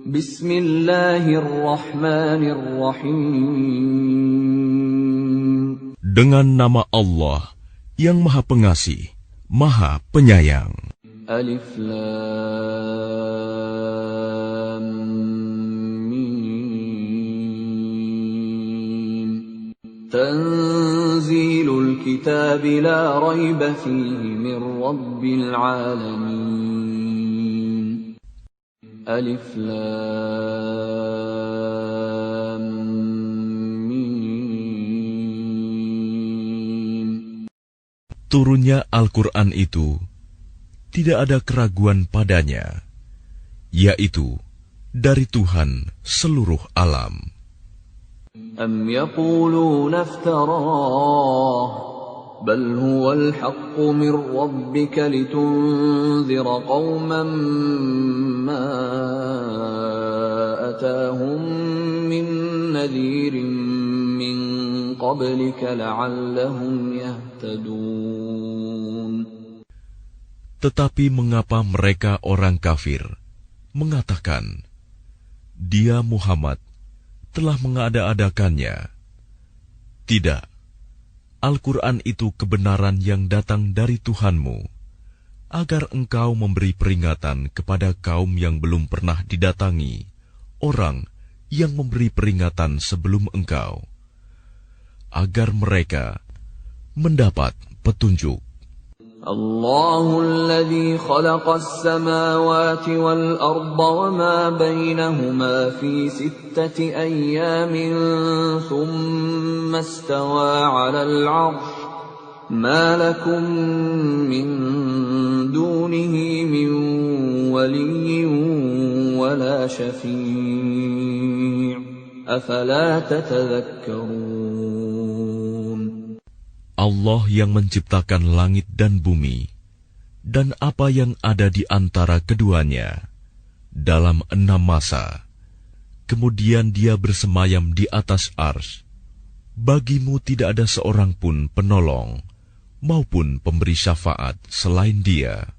Bismillahirrahmanirrahim. Dengan nama Allah yang Maha Pengasih, Maha Penyayang. Alif Lam Mim. Tanzilul kitab la rayba fihi min rabbil alamin. Alif Lam Mim. Turunnya Al-Quran itu tidak ada keraguan padanya, yaitu dari Tuhan seluruh alam. Am yaquluna iftarah, bal huwal haqqu min rabbika litunzira qauman ma atahum min nadhirin min qablika la'allahum yahtadun. Tetapi mengapa mereka orang kafir mengatakan, Dia Muhammad telah mengada-adakannya? Tidak, Al-Quran itu kebenaran yang datang dari Tuhanmu, agar engkau memberi peringatan kepada kaum yang belum pernah didatangi, orang yang memberi peringatan sebelum engkau, agar mereka mendapat petunjuk. Allahul ladzi khalaqas samawati wal arda wa ma bainahuma fi sittati ayyamin thumma istawa 'alal 'arsy ma lakum min dunihi min waliyyin wa la syafi' afala tatadhakkarun. Allah yang menciptakan langit dan bumi, dan apa yang ada di antara keduanya, dalam 6 masa. Kemudian Dia bersemayam di atas arsy. Bagimu tidak ada seorang pun penolong, maupun pemberi syafaat selain Dia.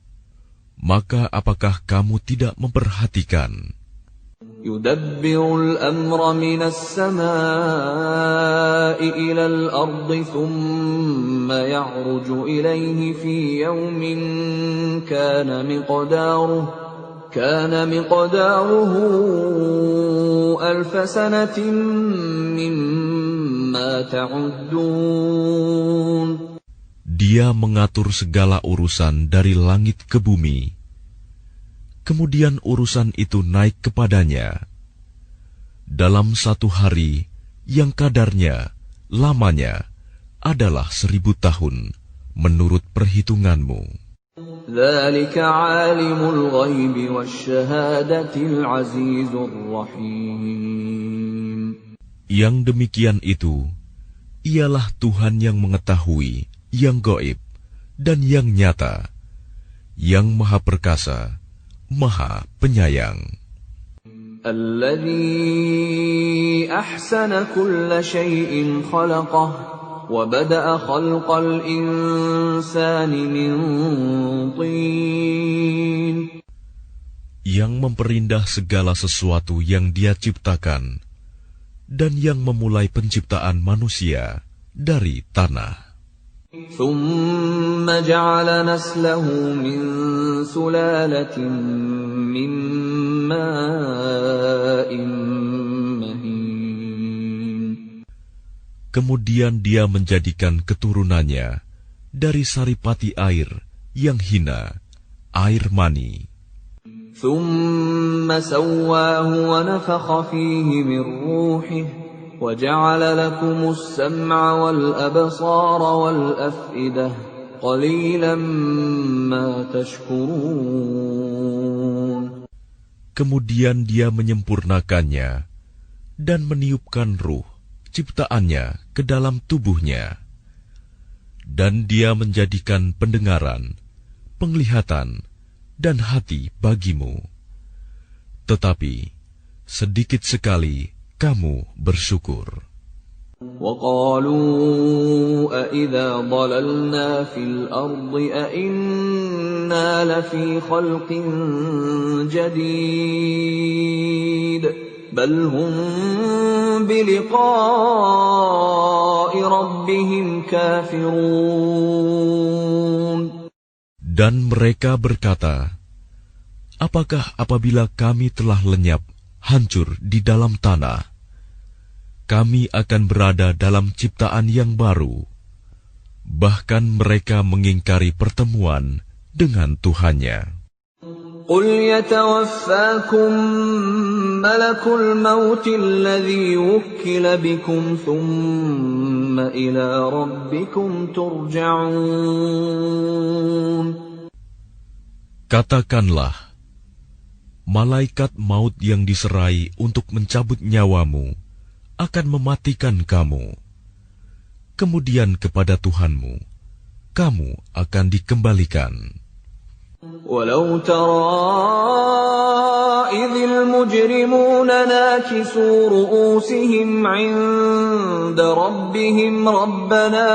Maka apakah kamu tidak memperhatikan? Yudabbirul amra minas samaa'i ilal ardi thumma ya'ruju ilayhi fi yawmin kana miqdaruhu alfa sanatin mimma ta'uddun. Dia mengatur segala urusan dari langit ke bumi. Kemudian urusan itu naik kepadanya dalam 1 hari yang kadarnya, lamanya adalah 1000 tahun menurut perhitunganmu. Dzalika 'alimul ghaibi wasyahadatil 'azizur rahim. Yang demikian itu ialah Tuhan yang mengetahui yang gaib dan yang nyata, yang Maha Perkasa, Maha Penyayang. Alladzi ahsana kulla syai'in khalaqah wa bada'a khalqal insani min tin. Yang memperindah segala sesuatu yang Dia ciptakan, dan yang memulai penciptaan manusia dari tanah. ثم جعل نسله من سلالة من ماء مهين. Kemudian Dia menjadikan keturunannya dari saripati air yang hina, air mani. ثم سواه ونفخ فيه من روحه وَجَعَلَ لَكُمُ السَّمْعَ وَالْأَبْصَارَ وَالْأَفْئِدَةَ قَلِيلًا مَا تَشْكُرُونَ. Kemudian Dia menyempurnakannya dan meniupkan ruh ciptaannya ke dalam tubuhnya. Dan Dia menjadikan pendengaran, penglihatan, dan hati bagimu. Tetapi sedikit sekali kamu bersyukur. وَقَالُوا أَإِذَا ضَلَلْنَا فِي الْأَرْضِ أَإِنَّا لَفِي خَلْقٍ جَدِيدٍ بل هم بلقاء ربهم كافرون. Dan mereka berkata, apakah apabila kami telah lenyap, hancur di dalam tanah, kami akan berada dalam ciptaan yang baru? Bahkan mereka mengingkari pertemuan dengan Tuhannya. قل يتوفاكم ملك الموت الذي وكل بكم ثم إلى ربكم ترجعون. Katakanlah, malaikat maut yang diserai untuk mencabut nyawamu akan mematikan kamu. Kemudian kepada Tuhanmu, kamu akan dikembalikan. ولو ترى إذ المجرمون ناكسوا رؤوسهم عند ربهم ربنا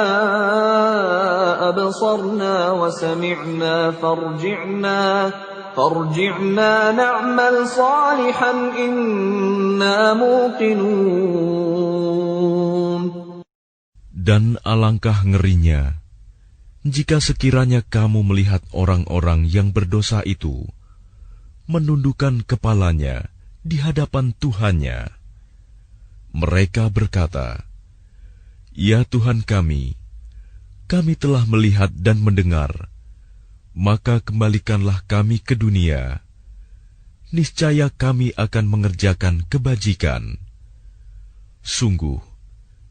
أبصرنا وسمعنا فارجعنا نعمل صالحا إنا موقنون. Dan alangkah ngerinya jika sekiranya kamu melihat orang-orang yang berdosa itu menundukkan kepalanya di hadapan Tuhannya. Mereka berkata, "Ya Tuhan kami telah melihat dan mendengar, maka kembalikanlah kami ke dunia. Niscaya kami akan mengerjakan kebajikan. Sungguh,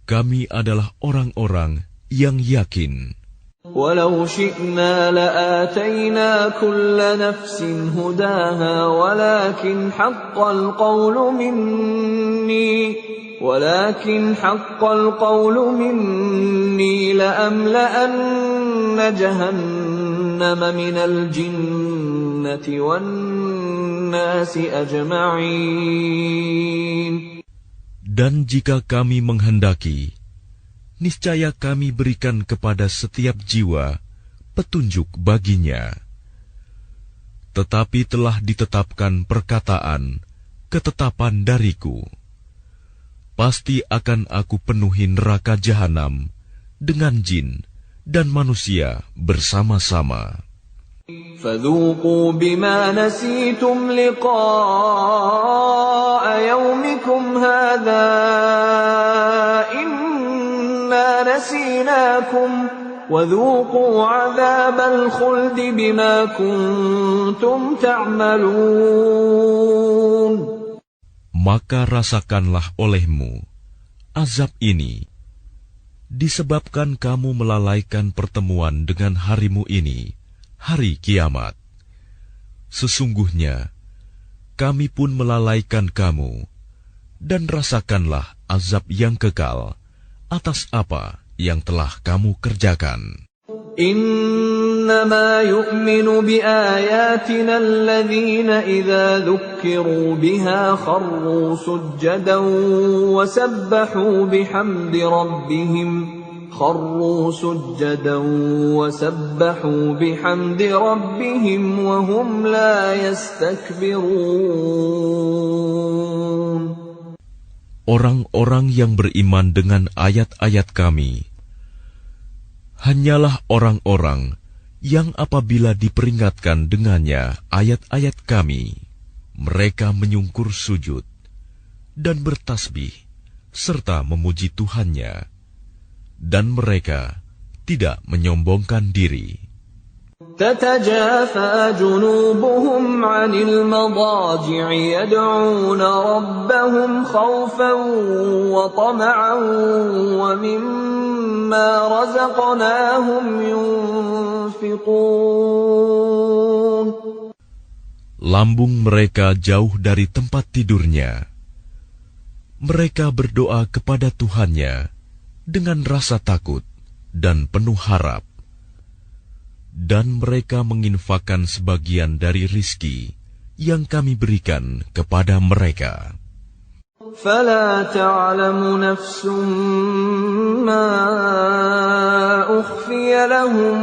kami adalah orang-orang yang yakin." ولو شئنا لآتينا كل نفس هداها ولكن حق القول مني لأملأن جهنم من الجنة والناس أجمعين. Dan jika kami menghendaki, niscaya kami berikan kepada setiap jiwa petunjuk baginya. Tetapi telah ditetapkan ketetapan dariku. Pasti akan aku penuhi neraka jahanam dengan jin dan manusia bersama-sama. فذوقوا بما نسيتم لقاء يومكم هذا نسيناكم وذوقوا عذاب الخلد بما كنتم تعملون. Maka rasakanlah olehmu azab ini disebabkan kamu melalaikan pertemuan dengan harimu ini, hari kiamat. Sesungguhnya kami pun melalaikan kamu, dan rasakanlah azab yang kekal atas apa yang telah kamu kerjakan. إنما يؤمن بآياتنا الذين إذا ذكروا بها خروا سجدا وسبحوا بحمد ربهم وهم لا يستكبرون. Orang-orang yang beriman dengan ayat-ayat kami hanyalah orang-orang yang apabila diperingatkan dengannya ayat-ayat kami, mereka menyungkur sujud dan bertasbih serta memuji Tuhannya, dan mereka tidak menyombongkan diri. تتجافى جنوبهم عن المضاجع يدعون ربهم خوفا وطمعا ومما رزقناهم ينفقون. Lambung mereka jauh dari tempat tidurnya. Mereka berdoa kepada Tuhannya dengan rasa takut dan penuh harap. Dan mereka menginfakkan sebagian dari rizki yang kami berikan kepada mereka. فلا تعلم نفس ما أخفي لهم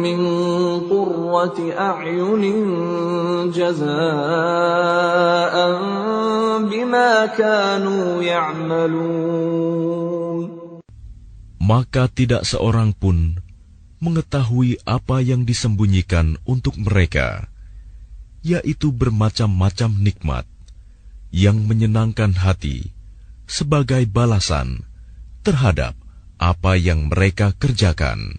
من قرة أعين جزاء بما بما كانوا يعملون. Maka tidak seorang pun mengetahui apa yang disembunyikan untuk mereka, yaitu bermacam-macam nikmat yang menyenangkan hati sebagai balasan terhadap apa yang mereka kerjakan.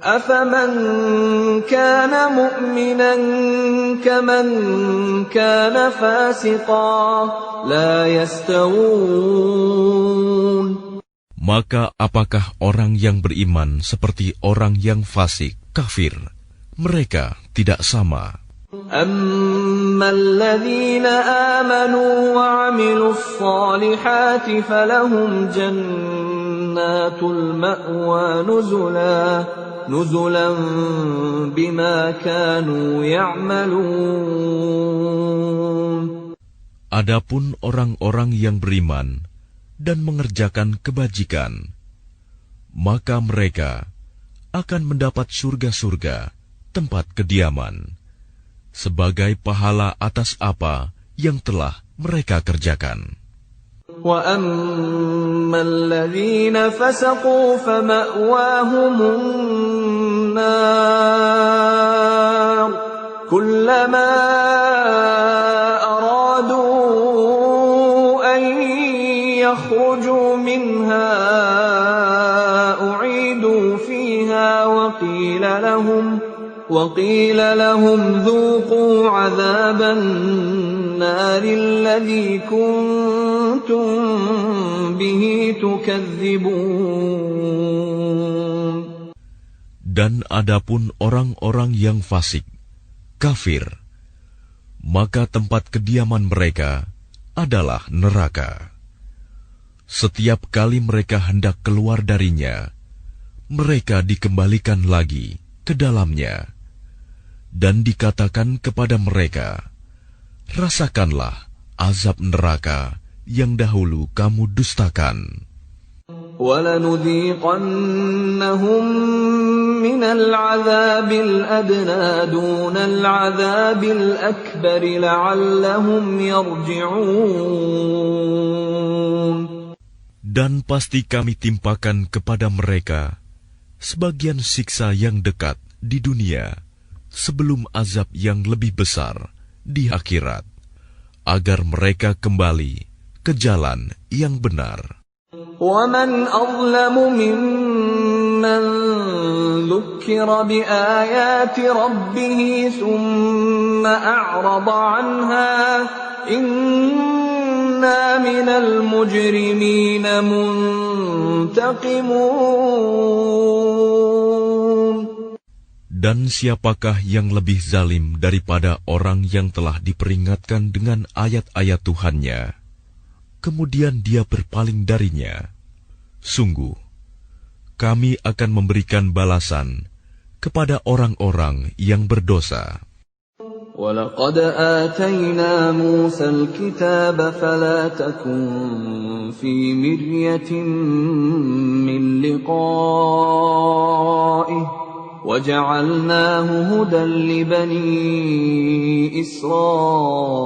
أَفَمَنْ كَانَ مُؤْمِنًا كَمَنْ كَانَ فَاسِقًا لَا يَسْتَوُونَ. Maka apakah orang yang beriman seperti orang yang fasik, kafir? Mereka tidak sama. أَمَّا الَّذِينَ آمَنُوا وَعَمِلُوا الصَّالِحَاتِ فَلَهُمْ جَنَّاتُ الْمَأْوَى نُزُلًا بِمَا كَانُوا يَعْمَلُونَ. Adapun orang-orang yang beriman dan mengerjakan kebajikan, maka mereka akan mendapat surga-surga tempat kediaman sebagai pahala atas apa yang telah mereka kerjakan. وَأَمَّا الَّذِينَ فَسَقُوا فَمَأْوَاهُمُ النَّارُ كُلَّمَا أَرَادُوا أَن يَخْرُجُوا مِنْهَا أُعِيدُوا فِيهَا وَقِيلَ لَهُمْ ذُوقُوا عَذَابَ النَّارِ الَّذِي كُنتُم بِهِ تُكَذِّبُونَ. Dan adapun orang-orang yang fasik, kafir, maka tempat kediaman mereka adalah neraka. Setiap kali mereka hendak keluar darinya, mereka dikembalikan lagi ke dalamnya, dan dikatakan kepada mereka, rasakanlah azab neraka yang dahulu kamu dustakan. وَلَنُذِيقَنَّهُمْ مِنَ الْعَذَابِ الْأَدْنَى دُونَ الْعَذَابِ الْأَكْبَرِ لَعَلَّهُمْ يَرْجِعُونَ. Dan pasti kami timpakan kepada mereka sebagian siksa yang dekat di dunia sebelum azab yang lebih besar di akhirat, agar mereka kembali ke jalan yang benar. وَمَنْ أَظْلَمُ مِمَّنْ ذُكِّرَ بِآيَاتِ رَبِّهِ ثُمَّ أَعْرَضَ عَنْهَا إِنَّا مِنَ الْمُجْرِمِينَ مُنْتَقِمُونَ. Dan siapakah yang lebih zalim daripada orang yang telah diperingatkan dengan ayat-ayat Tuhannya, kemudian dia berpaling darinya? Sungguh, kami akan memberikan balasan kepada orang-orang yang berdosa. وَلَقَدْ آتَيْنَا مُوسَى الْكِتَابَ فَلَا تَكُنْ فِي مِرْيَةٍ مِّن لِقَائِهِ وَجَعَلْنَاهُ هُدًى لِبَنِي إِسْرَائِيلَ.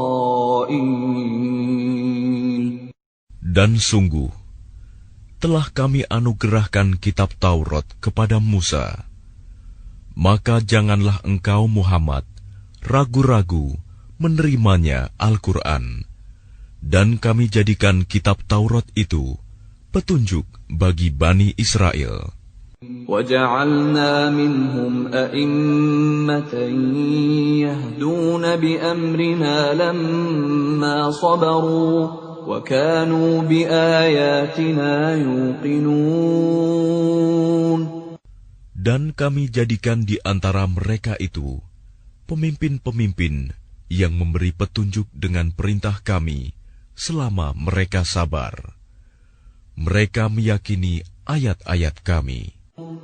Dan sungguh, telah kami anugerahkan kitab Taurat kepada Musa. Maka janganlah engkau Muhammad ragu-ragu menerimanya Al-Quran. Dan kami jadikan kitab Taurat itu petunjuk bagi Bani Israel. وَجَعَلْنَا مِنْهُمْ أَئِمَّةً يَهْدُونَ بِأَمْرِنَا لَمَّا صَبَرُوا وَكَانُوا بِآيَاتِنَا يُوقِنُونَ. Dan kami jadikan di antara mereka itu pemimpin-pemimpin yang memberi petunjuk dengan perintah kami selama mereka sabar. Mereka meyakini ayat-ayat kami.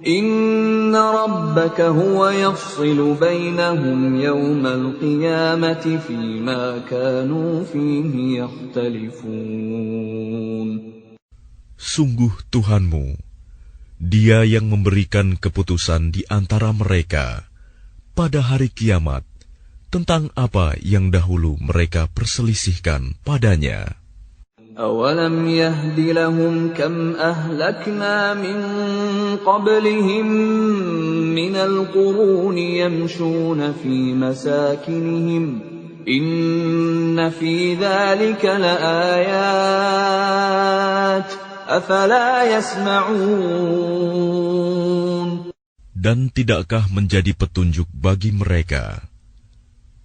إِنَّ رَبَّكَ هُوَ يَفْصِلُ بَيْنَهُمْ يَوْمَ الْقِيَامَةِ فِيمَا كَانُوا فِيهِ يَخْتَلِفُونَ. Sungguh Tuhanmu, Dia yang memberikan keputusan di antara mereka pada hari kiamat tentang apa yang dahulu mereka perselisihkan padanya. أَوَلَمْ يَهْدِ لَهُمْ كَمْ أَهْلَكْنَا مِنْ قَبْلِهِمْ مِنَ الْقُرُونِ يَمْشُونَ فِي مَسَاكِنِهِمْ إِنَّ فِي ذَلِكَ لَآيَاتٍ أَفَلَا يَسْمَعُونَ. Dan tidakkah menjadi petunjuk bagi mereka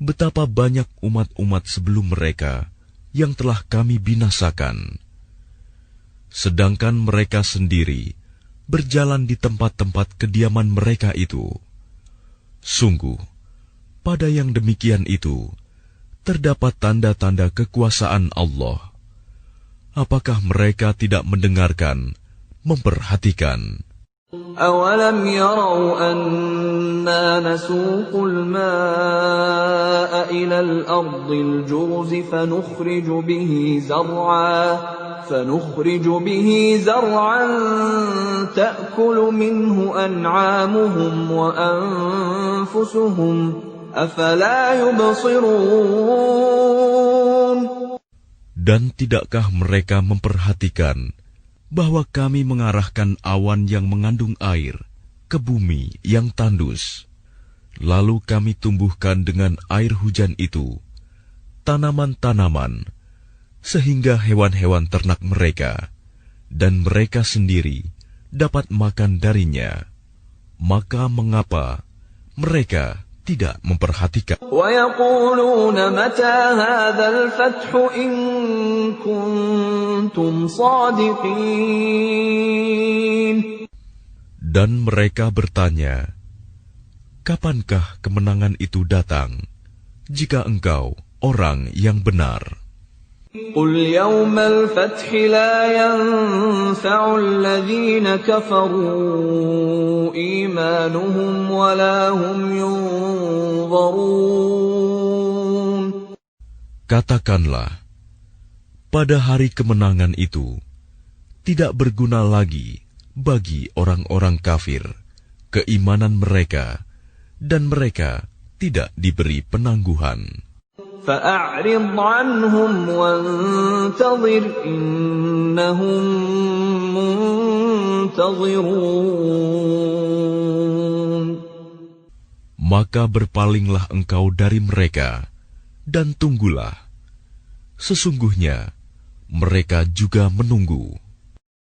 betapa banyak umat-umat sebelum mereka yang telah kami binasakan, sedangkan mereka sendiri berjalan di tempat-tempat kediaman mereka itu. Sungguh, pada yang demikian itu terdapat tanda-tanda kekuasaan Allah. Apakah mereka tidak mendengarkan, memperhatikan? أَوَلَمْ يَرَوْا أَنَّا نَسُوقُ الْمَاءَ إِلَى الْأَرْضِ الْجُرُزِ فَنُخْرِجُ بِهِ زَرْعًا تَأْكُلُ مِنْهُ أَنْعَامُهُمْ وَأَنْفُسُهُمْ أَفَلَا يُبْصِرُونَ. Dan tidakkah mereka memperhatikan bahwa kami mengarahkan awan yang mengandung air ke bumi yang tandus, lalu kami tumbuhkan dengan air hujan itu tanaman-tanaman, sehingga hewan-hewan ternak mereka dan mereka sendiri dapat makan darinya. Maka mengapa mereka tidak memperhatikan? وَيَقُولُونَ مَتَى هَذَا الْفَتْحُ إِن كُنتُمْ صَادِقِينَ. Dan mereka bertanya, kapankah kemenangan itu datang, jika engkau orang yang benar? قُلْ يَوْمَ الْفَتْحِ لَا يَنفَعُ الَّذِينَ كَفَرُوا إِيمَانُهُمْ وَلَا هُمْ يُنظَرُونَ. Katakanlah, pada hari kemenangan itu tidak berguna lagi bagi orang-orang kafir keimanan mereka, dan mereka tidak diberi penangguhan. فَأَعْرِضْ عَنْهُمْ وَانْتَظِرْ إِنَّهُمْ مُنْتَظِرُونَ. Maka berpalinglah engkau dari mereka, dan tunggulah. Sesungguhnya mereka juga menunggu.